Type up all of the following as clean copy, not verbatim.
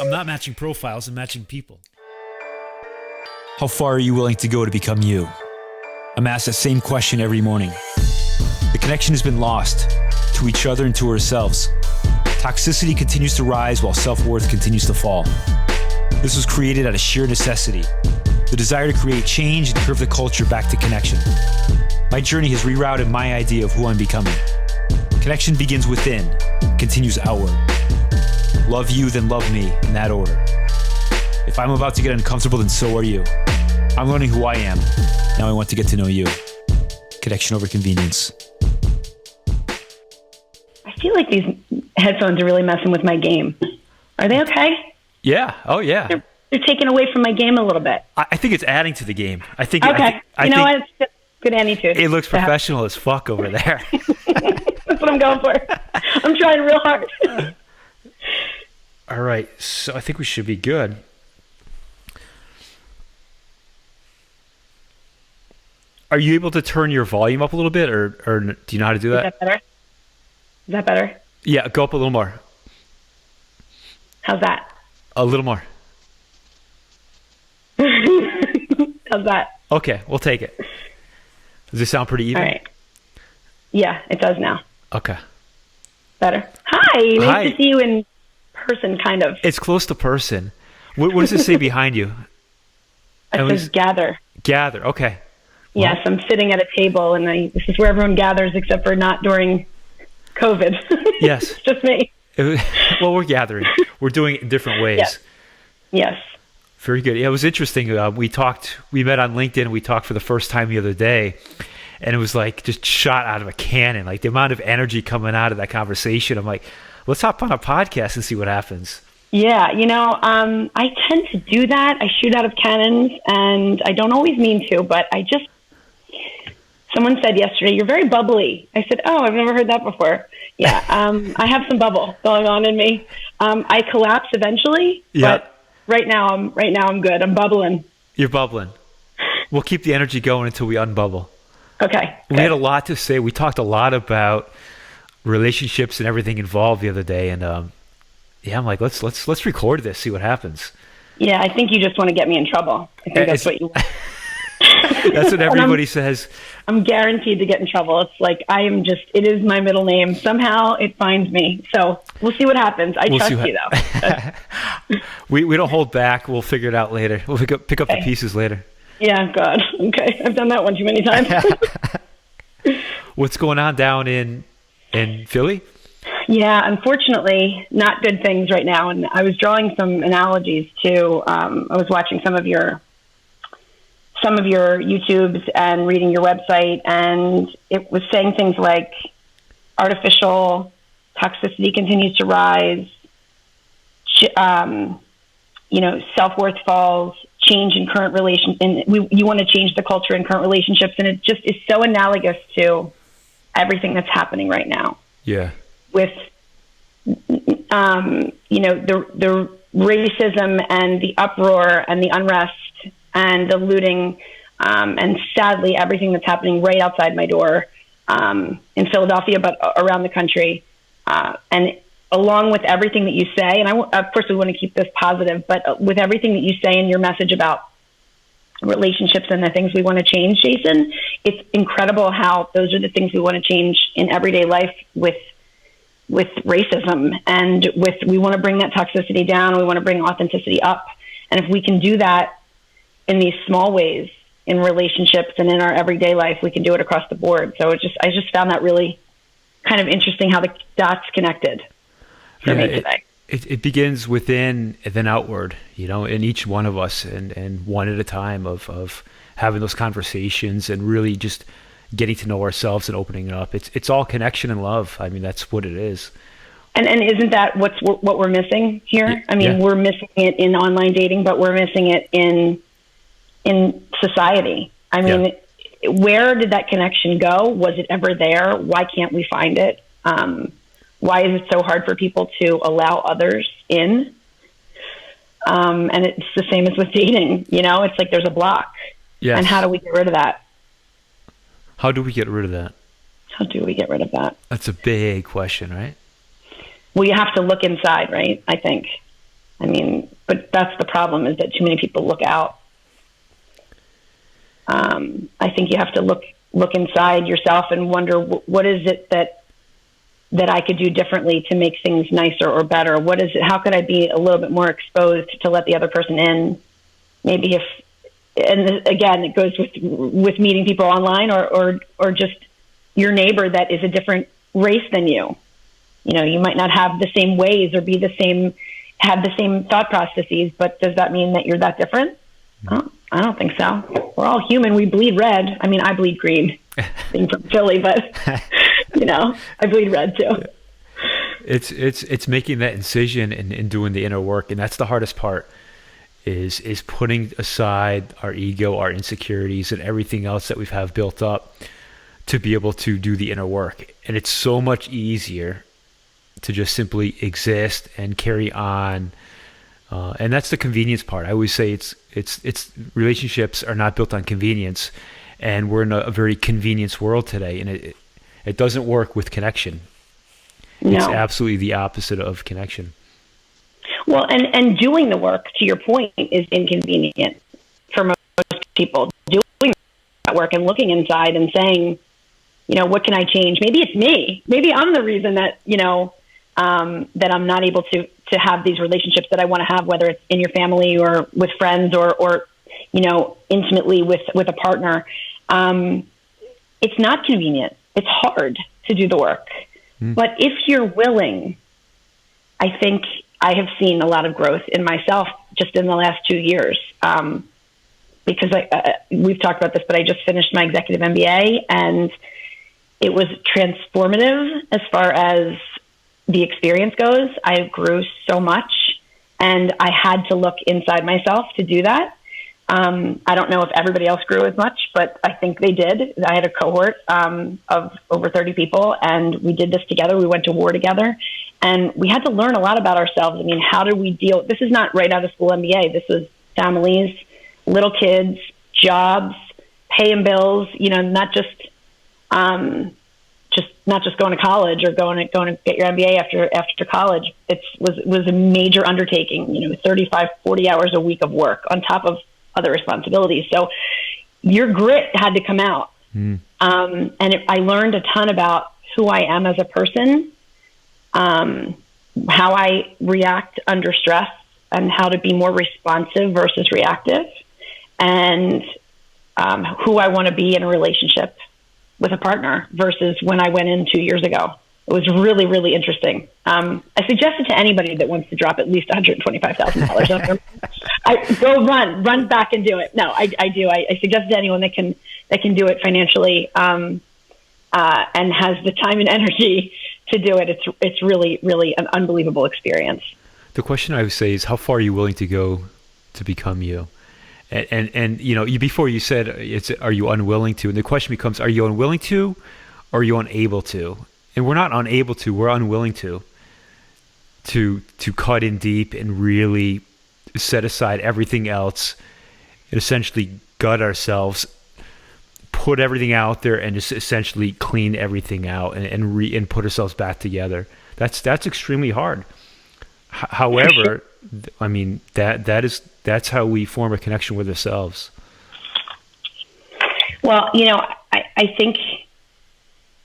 I'm not matching profiles, I'm matching people. How far are you willing to go to become you? I'm asked the same question every morning. The connection has been lost to each other and to ourselves. Toxicity continues to rise while self-worth continues to fall. This was created out of sheer necessity, the desire to create change and curve the culture back to connection. My journey has rerouted my idea of who I'm becoming. Connection begins within, continues outward. Love you, then love me, in that order. If I'm about to get uncomfortable, then so are you. I'm learning who I am. Now I want to get to know you. Connection over convenience. I feel like these headphones are really messing with my game. Are they okay? Yeah. Oh, yeah. They're taking away from my game a little bit. I think it's adding to the game. I think. Okay. I you know think what? It's good Annietude. it looks professional as fuck over there. That's what I'm going for. I'm trying real hard. All right. So I think we should be good. Are you able to turn your volume up a little bit, or do you know how to do that? Is that better? Is that better? Yeah, go up a little more. How's that? A little more. How's that? Okay, we'll take it. Does this sound pretty even? All right. Yeah, it does now. Okay. Better. Hi. Nice Hi. to see you in person, kind of. It's close to person. What does it say behind you? It says gather. Gather. Okay. Yes, I'm sitting at a table, and this is where everyone gathers, except for not during COVID. Yes. It's just me. Well, we're gathering. We're doing it in different ways. Yes. Very good. Yeah, it was interesting. We met on LinkedIn, and we talked for the first time the other day, and it was like just shot out of a cannon. Like the amount of energy coming out of that conversation. I'm like, let's hop on a podcast and see what happens. Yeah, I tend to do that. I shoot out of cannons, and I don't always mean to, but someone said yesterday, you're very bubbly. I said, oh, I've never heard that before. Yeah, I have some bubble going on in me. I collapse eventually, but right now I'm good. I'm bubbling. You're bubbling. We'll keep the energy going until we unbubble. Okay. We had a lot to say. We talked a lot about relationships and everything involved the other day, and I'm like, let's record this, see what happens. Yeah, I think you just want to get me in trouble. I think that's what you want. That's what everybody says. I'm guaranteed to get in trouble. It's like it is my middle name. Somehow it finds me. So we'll see what happens. I trust you though. We don't hold back. We'll figure it out later. We'll pick up the pieces later. Yeah, God. Okay. I've done that one too many times. What's going on down in Philly? Yeah, unfortunately, not good things right now. And I was drawing some analogies to, I was watching some of your YouTubes and reading your website, and it was saying things like artificial toxicity continues to rise, self-worth falls, change in current relations, and you want to change the culture in current relationships, and it just is so analogous to everything that's happening right now. Yeah. With, the racism and the uproar and the unrest and the looting, and sadly, everything that's happening right outside my door in Philadelphia, but around the country. And along with everything that you say, and of course we want to keep this positive, but with everything that you say in your message about relationships and the things we want to change, Jason, it's incredible how those are the things we want to change in everyday life with racism, and we want to bring that toxicity down. We want to bring authenticity up. And if we can do that in these small ways in relationships and in our everyday life, we can do it across the board. So I just found that really kind of interesting how the dots connected for me today. It begins within and then outward, in each one of us, and one at a time of having those conversations and really just getting to know ourselves and opening up. It's all connection and love. I mean, that's what it is. And isn't that what we're missing here? I mean, we're missing it in online dating, but we're missing it in society. I mean, where did that connection go? Was it ever there? Why can't we find it? Why is it so hard for people to allow others in? And it's the same as with dating. It's like there's a block. Yes. And how do we get rid of that? How do we get rid of that? How do we get rid of that? That's a big question, right? Well, you have to look inside, right? I think. I mean, but that's the problem, is that too many people look out. I think you have to look inside yourself and wonder, what is it that I could do differently to make things nicer or better? What is it? How could I be a little bit more exposed to let the other person in? Maybe and again, it goes with meeting people online or just your neighbor that is a different race than you. You know, you might not have the same ways or have the same thought processes, but does that mean that you're that different? I don't think so. We're all human. We bleed red. I mean, I bleed green, being from Philly, but you know, I bleed red too. It's making that incision and doing the inner work, and that's the hardest part. Is putting aside our ego, our insecurities, and everything else that we have built up to be able to do the inner work. And it's so much easier to just simply exist and carry on. And that's the convenience part. I always say it's relationships are not built on convenience, and we're in a very convenience world today, and it doesn't work with connection. No. It's absolutely the opposite of connection. Well, and doing the work, to your point, is inconvenient for most people. Doing that work and looking inside and saying, you know, what can I change? Maybe it's me. Maybe I'm the reason that, you know, that I'm not able to have these relationships that I want to have, whether it's in your family or with friends or you know, intimately with a partner. It's not convenient. It's hard to do the work. But if you're willing, I think I have seen a lot of growth in myself just in the last 2 years. Because we've talked about this, but I just finished my executive MBA, and it was transformative as far as the experience goes. I grew so much, and I had to look inside myself to do that. I don't know if everybody else grew as much, but I think they did. I had a cohort of over 30 people, and we did this together. We went to war together, and we had to learn a lot about ourselves. I mean, how do we deal? This is not right out of school MBA. This was families, little kids, jobs, paying bills. You know, not just going to college or going to get your MBA after college. It was a major undertaking. You know, 35, 40 hours a week of work on top of other responsibilities. So your grit had to come out. I learned a ton about who I am as a person, how I react under stress, and how to be more responsive versus reactive, and who I want to be in a relationship with a partner versus when I went in 2 years ago. It was really, really interesting. I suggest it to anybody that wants to drop at least $125,000. Go run back and do it. No, I do. I suggest it to anyone that can do it financially and has the time and energy to do it. It's really, really an unbelievable experience. The question I would say is, how far are you willing to go to become you? And you know, before you said, are you unwilling to? And the question becomes, are you unwilling to, or are you unable to? And we're not unable to, we're unwilling to cut in deep and really set aside everything else and essentially gut ourselves, put everything out there, and just essentially clean everything out and put ourselves back together. That's extremely hard. However, I mean, that's how we form a connection with ourselves. Well, you know, I think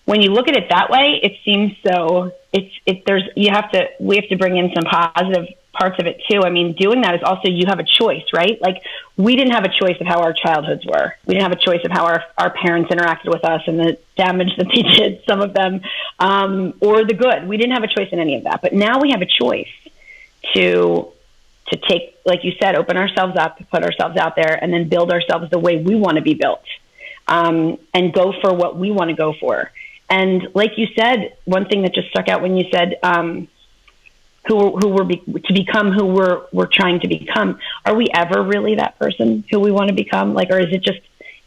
when you look at it that way, it seems so. We have to bring in some positive parts of it too. I mean, doing that is also, you have a choice, right? Like, we didn't have a choice of how our childhoods were. We didn't have a choice of how our parents interacted with us and the damage that they did, some of them, or the good. We didn't have a choice in any of that. But now we have a choice to take, like you said, open ourselves up, put ourselves out there, and then build ourselves the way we want to be built, and go for what we want to go for. And like you said, one thing that just stuck out when you said, to become who we're trying to become. Are we ever really that person who we want to become? Like, or is it just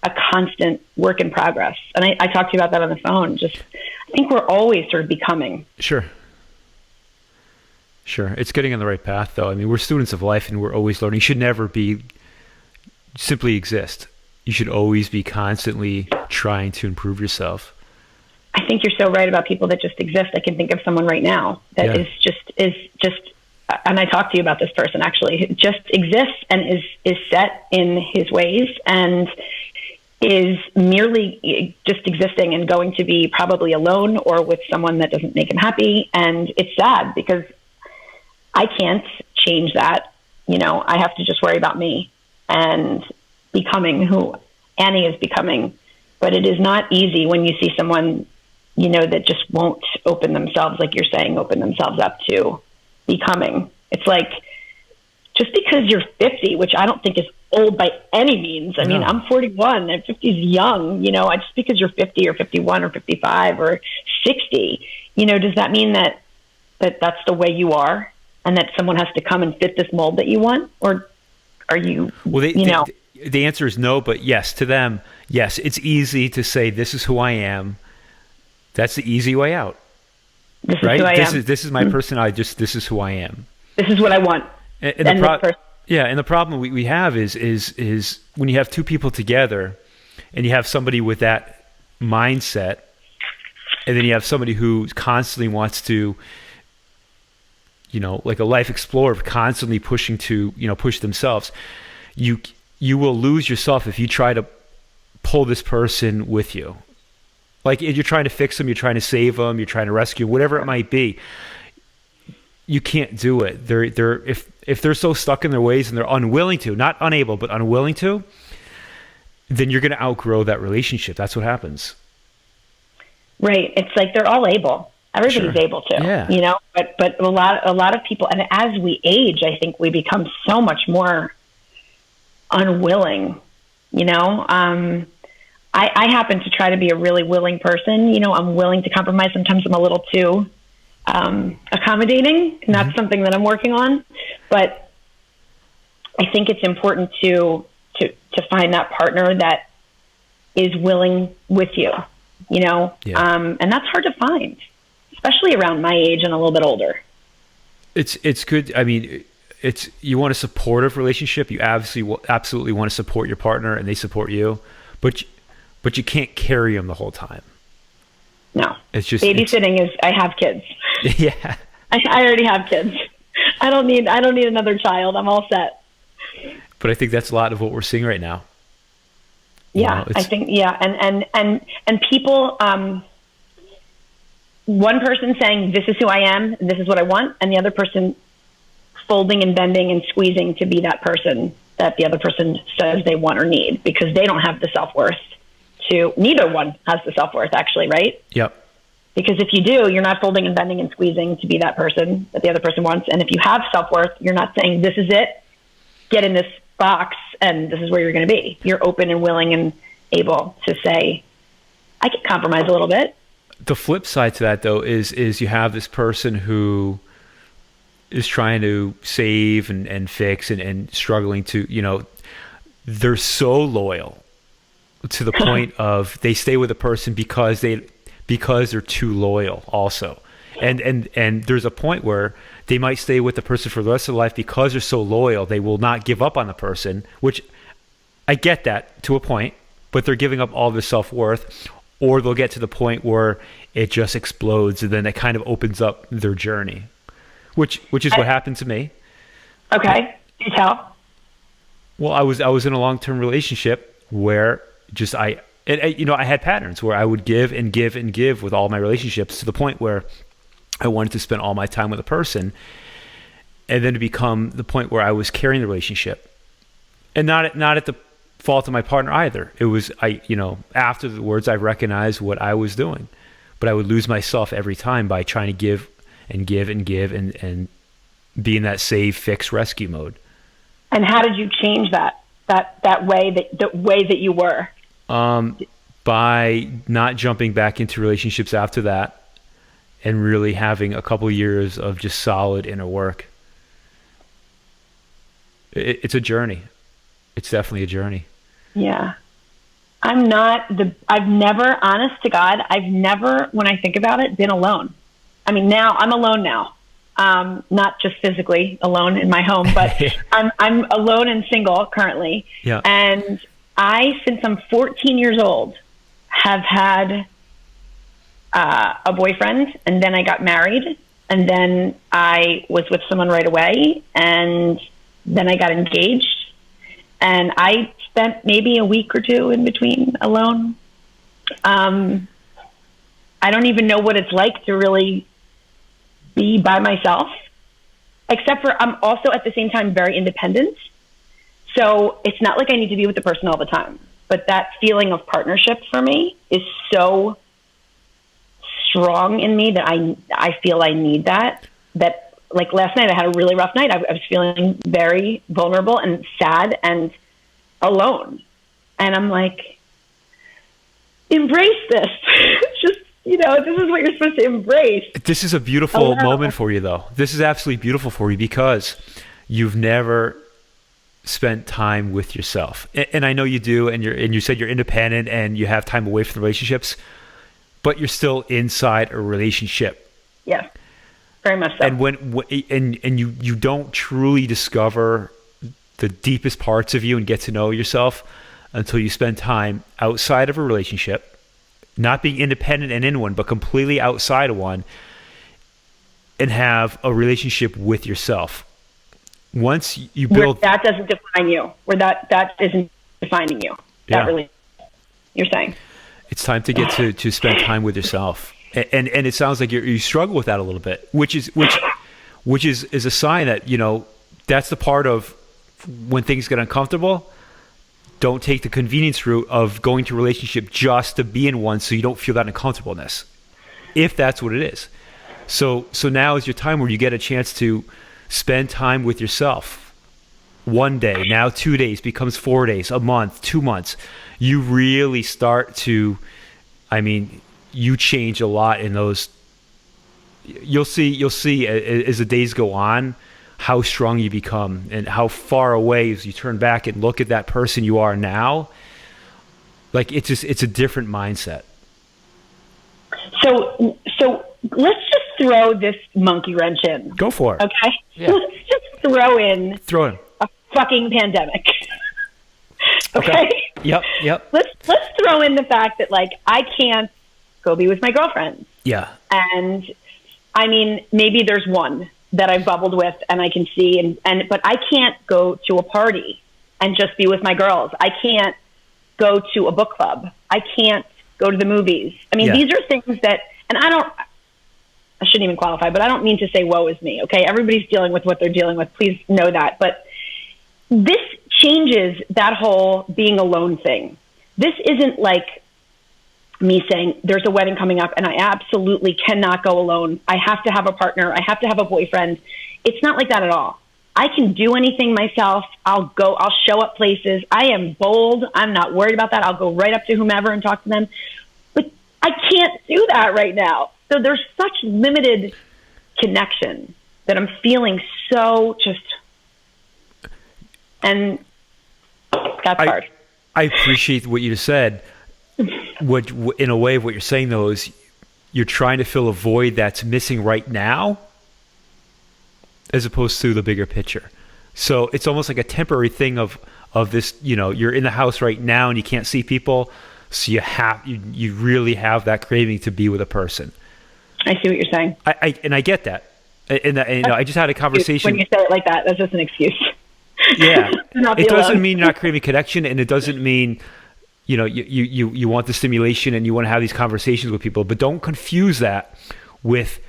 a constant work in progress? And I talked to you about that on the phone. I think we're always sort of becoming. Sure. It's getting on the right path, though. I mean, we're students of life, and we're always learning. You should never simply exist. You should always be constantly trying to improve yourself. I think you're so right about people that just exist. I can think of someone right now that is just and I talked to you about this person actually, who just exists and is set in his ways and is merely just existing and going to be probably alone or with someone that doesn't make him happy. And it's sad because I can't change that. You know, I have to just worry about me and becoming who Annie is becoming. But it is not easy when you see someone, you know, that just won't open themselves, like you're saying, open themselves up to becoming. It's like, just because you're 50, which I don't think is old by any means. I mean, I'm 41 and 50 is young, you know, just because you're 50 or 51 or 55 or 60, you know, does that mean that that's the way you are and that someone has to come and fit this mold that you want? Or are you, the answer is no, but yes, to them, yes, it's easy to say, this is who I am. That's the easy way out. This is right? who I am. This is my personality. This is who I am. This is what I want. And the problem we have is when you have two people together and you have somebody with that mindset, and then you have somebody who constantly wants to, you know, like a life explorer, constantly pushing to, you know, push themselves. You will lose yourself if you try to pull this person with you. Like if you're trying to fix them, you're trying to save them, you're trying to rescue, whatever it might be. You can't do it. If they're so stuck in their ways and they're unwilling to, not unable, but unwilling to, then you're going to outgrow that relationship. That's what happens. Right. It's like they're all able. Everybody's able to, you know, but a lot of people, and as we age, I think we become so much more unwilling, you know. I happen to try to be a really willing person. You know, I'm willing to compromise. Sometimes I'm a little too accommodating, and that's something that I'm working on. But I think it's important to find that partner that is willing with you, you know, and that's hard to find, especially around my age and a little bit older. It's good. I mean, you want a supportive relationship. You absolutely want to support your partner and they support you, but you can't carry them the whole time. No, it's just babysitting is. I have kids. Yeah, I already have kids. I don't need another child. I'm all set. But I think that's a lot of what we're seeing right now. Yeah, I think and people. One person saying, "This is who I am. This is what I want," and the other person folding and bending and squeezing to be that person that the other person says they want or need, because they don't have the self-worth to. Neither one has the self-worth, actually, right? Yep. Because if you do, you're not folding and bending and squeezing to be that person that the other person wants. And if you have self-worth, you're not saying, this is it, get in this box, and this is where you're going to be. You're open and willing and able to say, I can compromise a little bit. The flip side to that, though, is you have this person who is trying to save and fix and struggling to, you know, they're so loyal to the point of they stay with a person because they're too loyal also. And there's a point where they might stay with the person for the rest of their life because they're so loyal. They will not give up on the person, which I get that to a point, but they're giving up all their self-worth, or they'll get to the point where it just explodes and then it kind of opens up their journey, which is what happened to me. Okay. You tell. Well, I was in a long-term relationship where just I had patterns where I would give and give and give with all my relationships, to the point where I wanted to spend all my time with a person, and then to become the point where I was carrying the relationship, and not at the fault of my partner either. It was, afterwards I recognized what I was doing, but I would lose myself every time by trying to give and give and give and be in that save, fix, rescue mode. And how did you change the way that you were? By not jumping back into relationships after that, and really having a couple years of just solid inner work. It's a journey. It's definitely a journey. Yeah. I've never, honest to God, when I think about it, been alone. I mean, now I'm alone now. Not just physically alone in my home, but I'm alone and single currently. Yeah. And since I'm 14 years old, have had a boyfriend, and then I got married, And then I was with someone right away, and then I got engaged, and I spent maybe a week or two in between alone. I don't even know what it's like to really be by myself, except for I'm also at the same time very independent. So it's not like I need to be with the person all the time, but that feeling of partnership for me is so strong in me that I feel I need that like last night I had a really rough night. I was feeling very vulnerable and sad and alone. And I'm like, embrace this. Just, this is what you're supposed to embrace. This is a beautiful moment for you, though. This is absolutely beautiful for you because you've never spent time with yourself. And I know you do, and you said you're independent and you have time away from the relationships, but you're still inside a relationship. Yeah, very much so. And you don't truly discover the deepest parts of you and get to know yourself until you spend time outside of a relationship, not being independent and in one, but completely outside of one, and have a relationship with yourself. Once you build... Where that doesn't define you, where that isn't defining you. That really, you're saying. It's time to get to spend time with yourself. And it sounds like you struggle with that a little bit, which is a sign that, that's the part of when things get uncomfortable. Don't take the convenience route of going to a relationship just to be in one so you don't feel that uncomfortableness, if that's what it is. So now is your time where you get a chance to spend time with yourself. 1 day, now 2 days becomes 4 days, a month, 2 months. You really start to, you change a lot in those. You'll see as the days go on how strong you become and how far away as you turn back and look at that person you are now. Like it's a different mindset. So let's just throw this monkey wrench in. Go for it. Okay. Yeah. Let's just throw in a fucking pandemic. Okay. Yep. Let's throw in the fact that I can't go be with my girlfriends. Yeah. And maybe there's one that I've bubbled with and I can see but I can't go to a party and just be with my girls. I can't go to a book club. I can't go to the movies. These are things that, and I shouldn't even qualify, but I don't mean to say woe is me. Okay. Everybody's dealing with what they're dealing with. Please know that. But this changes that whole being alone thing. This isn't like me saying there's a wedding coming up and I absolutely cannot go alone. I have to have a partner. I have to have a boyfriend. It's not like that at all. I can do anything myself. I'll show up places. I am bold. I'm not worried about that. I'll go right up to whomever and talk to them. But I can't do that right now. So there's such limited connection that I'm feeling so and that's hard. I appreciate what you just said. In a way, what you're saying though is you're trying to fill a void that's missing right now, as opposed to the bigger picture. So it's almost like a temporary thing of this. You're in the house right now and you can't see people, so you really have that craving to be with a person. I see what you're saying. I get that. And I just had a conversation. When you say it like that, that's just an excuse. Yeah, it doesn't mean you're not craving connection, and it doesn't mean. You want the stimulation and you want to have these conversations with people, but don't confuse that with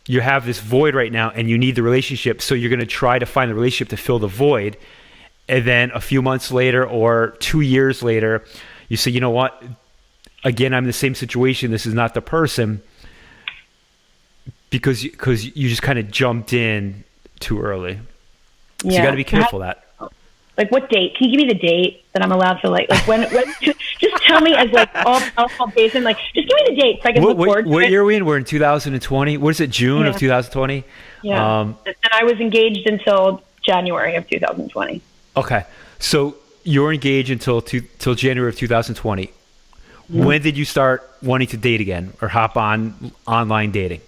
you have this void right now and you need the relationship. So you're going to try to find the relationship to fill the void. And then a few months later or 2 years later, you say, you know what? Again, I'm in the same situation. This is not the person because you just kind of jumped in too early. So you got to be careful of that. Like what date? Can you give me the date that I'm allowed to like when just tell me as all Jason, just give me the date so I can look forward to it. What year are we in? We're in 2020. What is it, June of 2020? Yeah. And I was engaged until January of 2020. Okay. So you're engaged until January of 2020. Mm-hmm. When did you start wanting to date again or hop on online dating?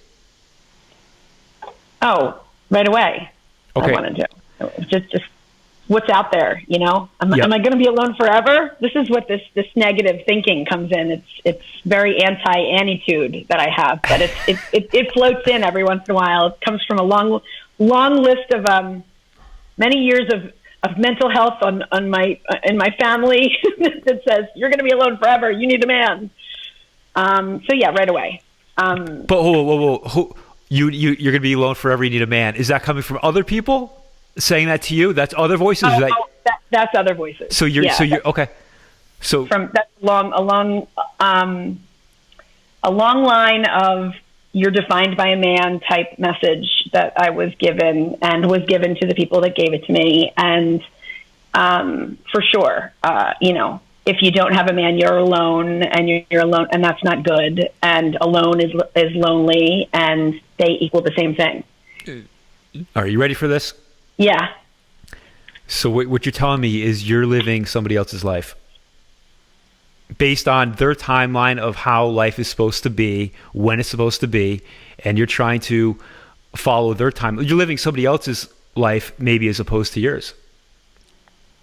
Oh, right away. Okay. I wanted to. Just what's out there, you know? Am I going to be alone forever? This is what this negative thinking comes in. It's very anti-Annietude that I have, but it floats in every once in a while. It comes from a long list of many years of mental health in my family that says, you're going to be alone forever. You need a man. So yeah, right away. But whoa. You're going to be alone forever. You need a man. Is that coming from other people saying that to you? That's other voices. That's other voices. So you're okay. So from that a long line of you're defined by a man type message that I was given and was given to the people that gave it to me. And for sure, you know, if you don't have a man, you're alone, and you're alone, and that's not good. And alone is lonely, and they equal the same thing. Are you ready for this? Yeah. So what you're telling me is you're living somebody else's life based on their timeline of how life is supposed to be, when it's supposed to be, and you're trying to follow their time. You're living somebody else's life maybe as opposed to yours.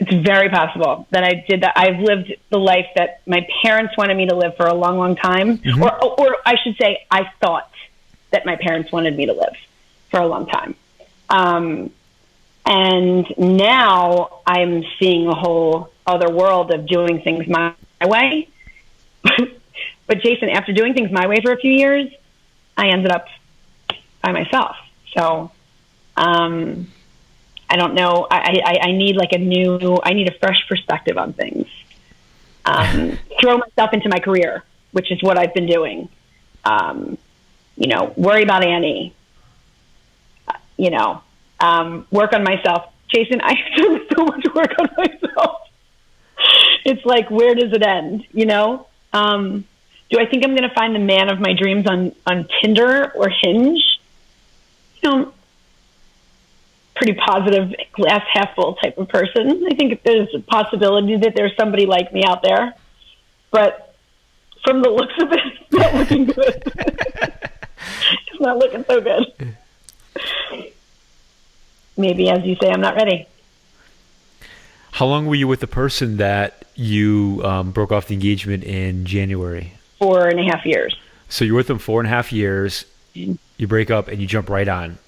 It's very possible that I did that. I've lived the life that my parents wanted me to live for a long, long time. Mm-hmm. Or I should say, I thought that my parents wanted me to live for a long time. And now I'm seeing a whole other world of doing things my way. But Jason, after doing things my way for a few years, I ended up by myself. So, I don't know. I need I need a fresh perspective on things. Throw myself into my career, which is what I've been doing. You know, worry about Annie. You know, work on myself. Jason, I do so much work on myself. It's like, where does it end? You know? Do I think I'm going to find the man of my dreams on Tinder or Hinge? You know, pretty positive, glass half full type of person. I think there's a possibility that there's somebody like me out there, but from the looks of it, it's not looking good. It's not looking so good. Maybe, as you say, I'm not ready. How long were you with the person that you broke off the engagement in January? 4.5 years. So you're with them 4.5 years. You break up and you jump right on.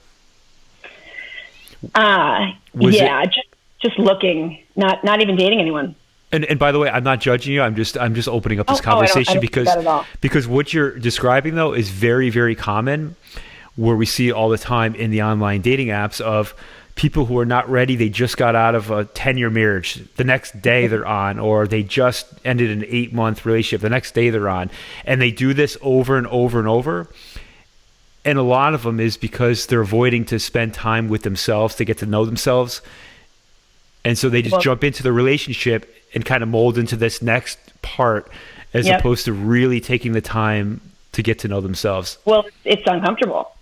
Just looking, not even dating anyone. And by the way, I'm not judging you. I'm just opening up this conversation I don't think that at all. because what you're describing though is very, very common, where we see all the time in the online dating apps of people who are not ready. They just got out of a 10-year marriage. The next day they're on, or they just ended an 8-month relationship. The next day they're on, and they do this over and over and over. And a lot of them is because they're avoiding to spend time with themselves, to get to know themselves. And so they just jump into the relationship and kind of mold into this next part as opposed to really taking the time to get to know themselves. Well, it's uncomfortable.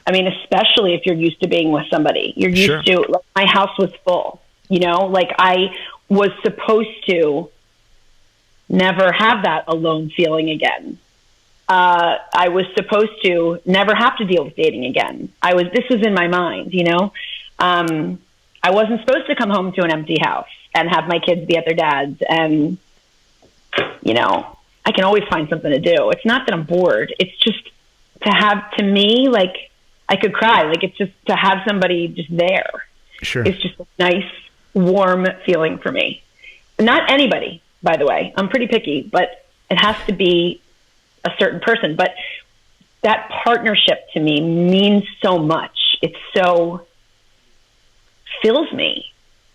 I mean, especially if you're used to being with somebody. You're used to, like, my house was full, you know, like I was supposed to never have that alone feeling again. I was supposed to never have to deal with dating again. This was in my mind, you know. I wasn't supposed to come home to an empty house and have my kids be at their dad's. And, you know, I can always find something to do. It's not that I'm bored. It's just to me, like, I could cry. Like, it's just to have somebody just there. Sure. It's just a nice, warm feeling for me. Not anybody, by the way. I'm pretty picky, but it has to be a certain person. But that partnership to me means so much. It so fills me.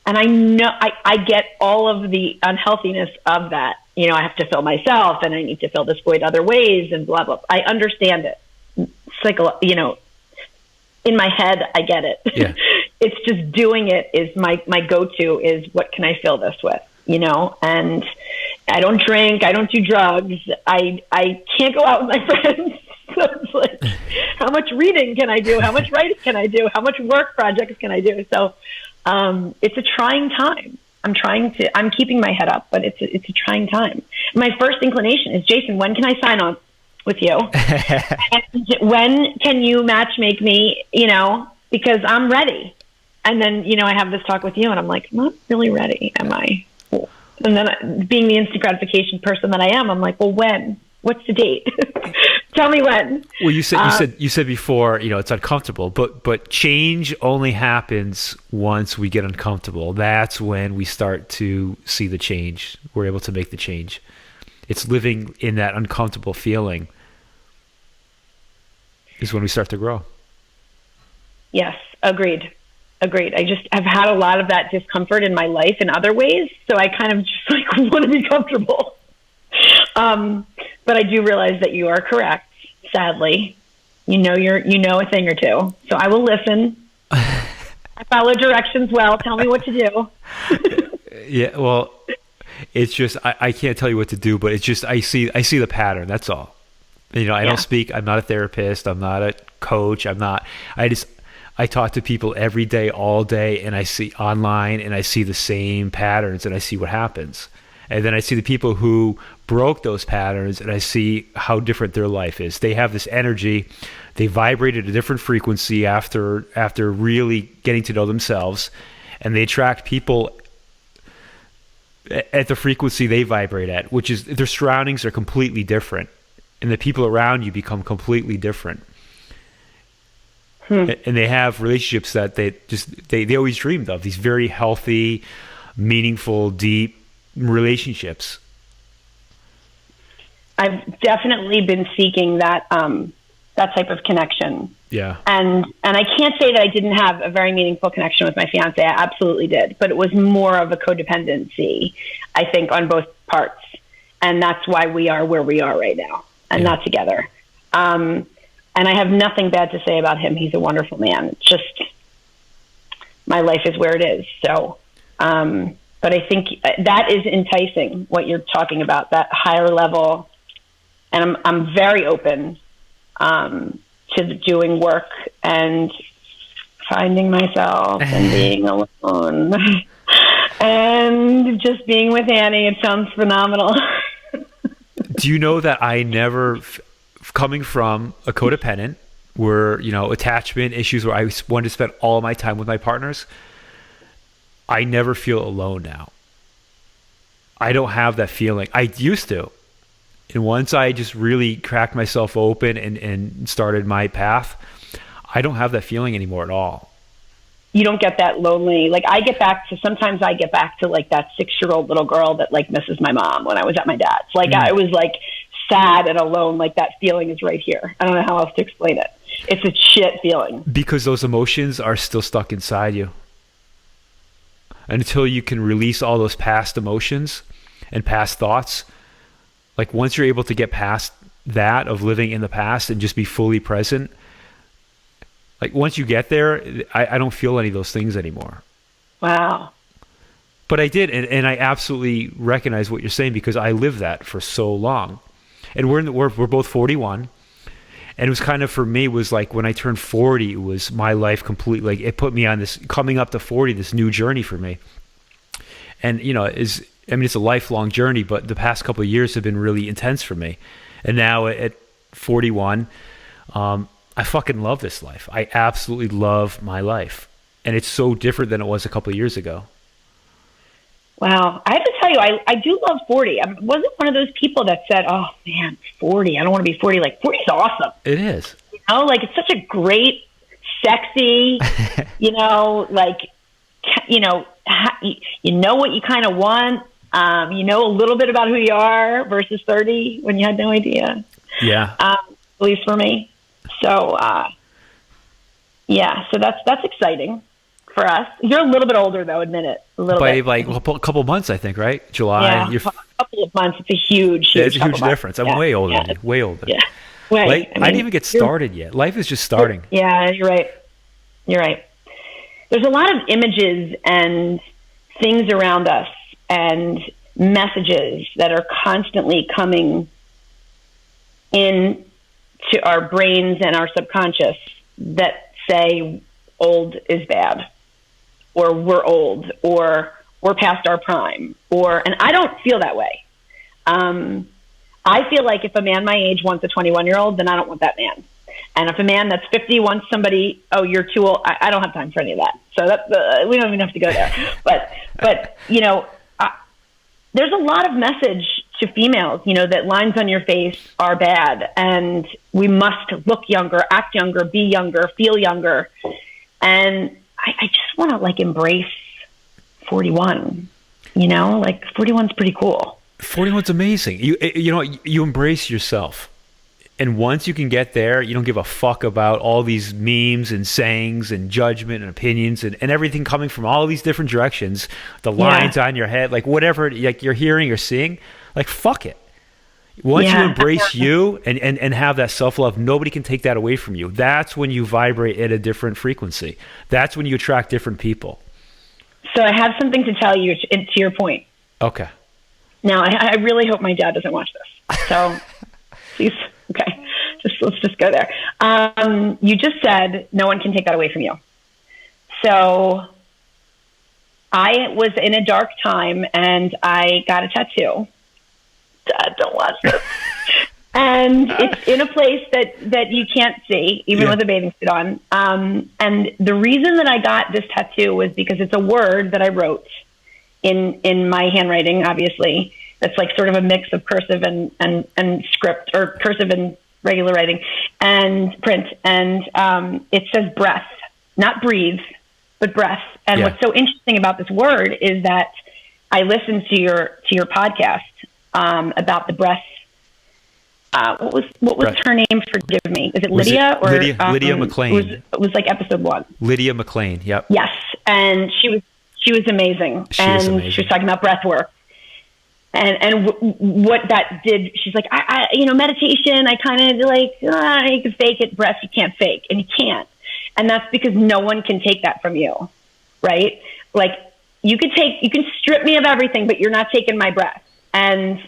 And I know I get all of the unhealthiness of that. You know, I have to fill myself and I need to fill this void other ways and blah, blah. I understand it. It's like, you know, in my head, I get it. Yeah. It's just doing it is my go-to is what can I fill this with, you know? And I don't drink. I don't do drugs. I can't go out with my friends. So it's like, how much reading can I do? How much writing can I do? How much work projects can I do? So it's a trying time. I'm keeping my head up, but it's a trying time. My first inclination is, Jason, when can I sign on with you? And when can you matchmake me, you know, because I'm ready. And then, you know, I have this talk with you and I'm like, I'm not really ready, am I? And then being the instant gratification person that I am, I'm like, well, when? What's the date? Tell me when. Well, you said before, you know, it's uncomfortable, but change only happens once we get uncomfortable. That's when we start to see the change. We're able to make the change. It's living in that uncomfortable feeling is when we start to grow. Yes, agreed. I've had a lot of that discomfort in my life in other ways, so I kind of just like want to be comfortable. But I do realize that you are correct. Sadly, you know a thing or two, so I will listen. I follow directions well. Tell me what to do. Yeah, well, it's just I can't tell you what to do, but it's just I see the pattern. That's all. You know, I don't speak. I'm not a therapist. I'm not a coach. I talk to people every day, all day, and I see online, and I see the same patterns, and I see what happens. And then I see the people who broke those patterns, and I see how different their life is. They have this energy. They vibrate at a different frequency after really getting to know themselves, and they attract people at the frequency they vibrate at, which is their surroundings are completely different, and the people around you become completely different. And they have relationships that they always dreamed of, these very healthy, meaningful, deep relationships. I've definitely been seeking that type of connection. Yeah. And I can't say that I didn't have a very meaningful connection with my fiance. I absolutely did, but it was more of a codependency, I think, on both parts. And that's why we are where we are right now and not together. And I have nothing bad to say about him. He's a wonderful man. It's just my life is where it is. So, but I think that is enticing, what you're talking about, that higher level. And I'm very open to doing work and finding myself and being alone and just being with Annie. It sounds phenomenal. Do you know that I never... coming from a codependent where, you know, attachment issues where I wanted to spend all my time with my partners, I never feel alone now. I don't have that feeling. I used to. And once I just really cracked myself open and started my path, I don't have that feeling anymore at all. You don't get that lonely. Like sometimes I get back to like that 6-year-old little girl that like misses my mom when I was at my dad's. Like I was like sad and alone. Like that feeling is right here. I don't know how else to explain it. It's a shit feeling. Because those emotions are still stuck inside you. Until you can release all those past emotions and past thoughts, like once you're able to get past that of living in the past and just be fully present, like once you get there, I don't feel any of those things anymore. Wow. But I did, and I absolutely recognize what you're saying because I lived that for so long. And we're both 41, and it was kind of, for me, was like when I turned 40, it was my life completely. Like it put me on this, coming up to 40, this new journey for me. And you know, it's a lifelong journey, but the past couple of years have been really intense for me. And now at 41, I fucking love this life. I absolutely love my life, and it's so different than it was a couple of years ago. Wow. I have to tell you, I do love 40. I wasn't one of those people that said, oh man, 40. I don't want to be 40. Like 40 is awesome. It is. You know, like it's such a great, sexy, you know, like, you know what you kind of want. You know a little bit about who you are versus 30 when you had no idea. Yeah. At least for me. So, yeah, so that's exciting for us. You're a little bit older, though, admit it. A little bit. By like a couple months, I think, right? July. Yeah, a couple of months. It's a huge it's a huge difference. I'm way older than you. Way older. Yeah. Like, I didn't even get started yet. Life is just starting. Yeah, you're right. You're right. There's a lot of images and things around us and messages that are constantly coming in to our brains and our subconscious that say old is bad, or we're old, or we're past our prime, and I don't feel that way. I feel like if a man my age wants a 21-year-old, then I don't want that man. And if a man that's 50 wants somebody, oh, you're too old, I don't have time for any of that. So we don't even have to go there. But you know, there's a lot of message to females, you know, that lines on your face are bad, and we must look younger, act younger, be younger, feel younger. And I just want to like embrace 41, you know, like 41's pretty cool. 41's amazing. You know, you embrace yourself. And once you can get there, you don't give a fuck about all these memes and sayings and judgment and opinions and everything coming from all these different directions, the lines on your head, like whatever like you're hearing or seeing, like fuck it. Once you embrace you and have that self-love, nobody can take that away from you. That's when you vibrate at a different frequency. That's when you attract different people. So I have something to tell you to your point. Okay. Now, I really hope my dad doesn't watch this. So please, okay, let's just go there. You just said no one can take that away from you. So I was in a dark time and I got a tattoo. Dad, don't watch this. And it's in a place that you can't see, even with a bathing suit on. And the reason that I got this tattoo was because it's a word that I wrote in my handwriting, obviously. That's like sort of a mix of cursive and script, or cursive and regular writing and print. And it says breath, not breathe, but breath. And what's so interesting about this word is that I listened to your podcast about the breath. What was her name? Forgive me. Is it Lydia or Lydia 𝗦𝗨𝗕𝗦𝗧𝗏? It was like episode 1. Lydia 𝗦𝗨𝗕𝗦𝗧𝗏. Yep. Yes, and she was amazing. She was talking about breath work. And what that did, she's like, I you know, meditation, I kind of like, you can fake it, breath you can't fake, and you can't. And that's because no one can take that from you, right? Like, you can strip me of everything, but you're not taking my breath. And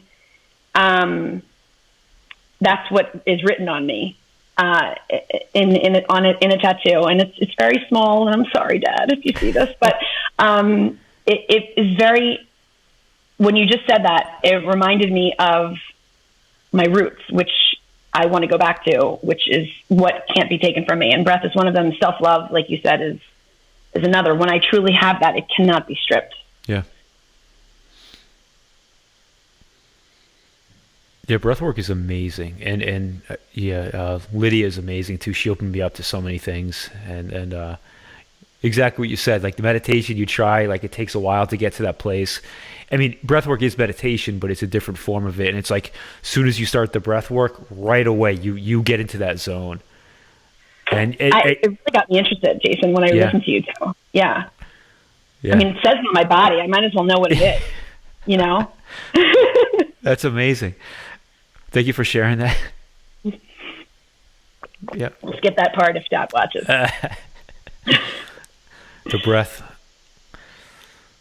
that's what is written on me in a tattoo. And it's very small, and I'm sorry, Dad, if you see this, but it is very... When you just said that, it reminded me of my roots, which I want to go back to, which is what can't be taken from me. And breath is one of them. Self-love, like you said, is another. When I truly have that, it cannot be stripped. Yeah. Yeah, breathwork is amazing. And Lydia is amazing too. She opened me up to so many things. And exactly what you said, like the meditation you try, like it takes a while to get to that place. I mean, breathwork is meditation, but it's a different form of it. And it's like, as soon as you start the breathwork, right away, you get into that zone. And it really got me interested, Jason, when I listened to you too. Yeah. I mean, it says on my body, I might as well know what it is, you know? That's amazing. Thank you for sharing that. Yeah. We'll skip that part if Dad watches. The breath.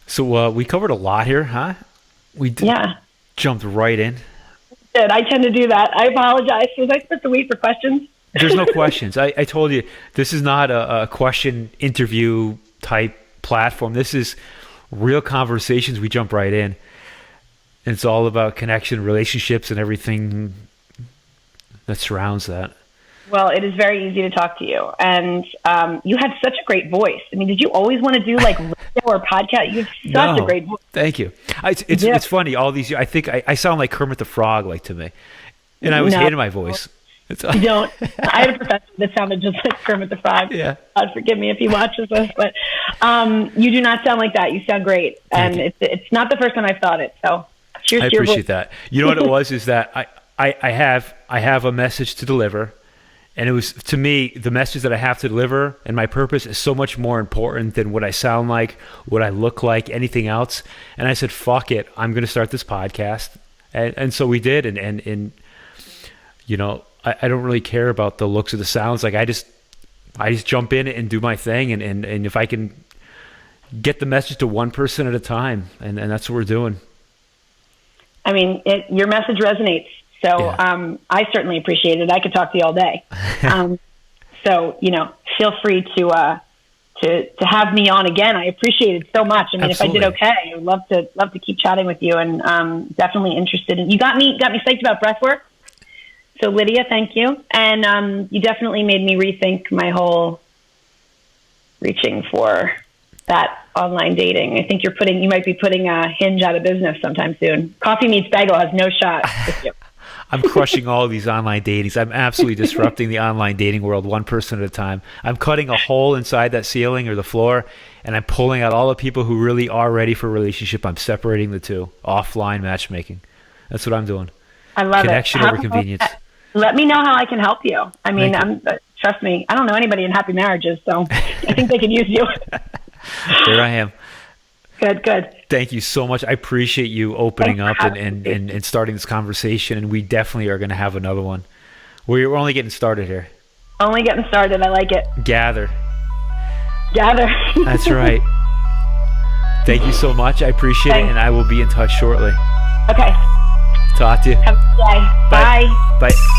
So we covered a lot here, huh? We jumped right in. Good. I tend to do that. I apologize. Was I supposed to wait for questions? There's no questions. I told you, this is not a question interview type platform. This is real conversations. We jump right in. And it's all about connection, relationships, and everything that surrounds that. Well, it is very easy to talk to you. And you have such a great voice. I mean, did you always want to do like radio or podcast? You have such a great voice. Thank you. It's funny. All these years, I think I sound like Kermit the Frog, like to me. And I was hating my voice. You don't. I had a professor that sounded just like Kermit the Frog. Yeah. God forgive me if he watches this. But you do not sound like that. You sound great. And it's not the first time I've thought it. So cheers to your voice. I appreciate that. You know what it was? Is that I have a message to deliver. And it was, to me, the message that I have to deliver and my purpose is so much more important than what I sound like, what I look like, anything else. And I said, fuck it, I'm going to start this podcast. And so we did. And you know, I don't really care about the looks of the sounds. Like I just jump in and do my thing. And if I can get the message to one person at a time, and that's what we're doing. I mean, your message resonates. So I certainly appreciate it. I could talk to you all day. So, you know, feel free to have me on again. I appreciate it so much. I mean, Absolutely. If I did okay, I'd love to keep chatting with you, and definitely interested in. You got me psyched about breath work. So Lydia, thank you. And you definitely made me rethink my whole reaching for that online dating. I think you might be putting Hinge out of business sometime soon. Coffee Meets Bagel has no shot with you. I'm crushing all of these online datings. I'm absolutely disrupting the online dating world one person at a time. I'm cutting a hole inside that ceiling or the floor, and I'm pulling out all the people who really are ready for a relationship. I'm separating the two. Offline matchmaking. That's what I'm doing. I love Connection it. over convenience. Let me know how I can help you. I mean, trust me, I don't know anybody in happy marriages, so I think they could use you. There I am. Good. Thank you so much. I appreciate you opening up and starting this conversation, and we definitely are going to have another one. We're only getting started here. Only getting started. I like it. Gather. That's right. Thank you so much. I appreciate it, and I will be in touch shortly. Okay. Talk to you. Have a good day. Bye. Bye.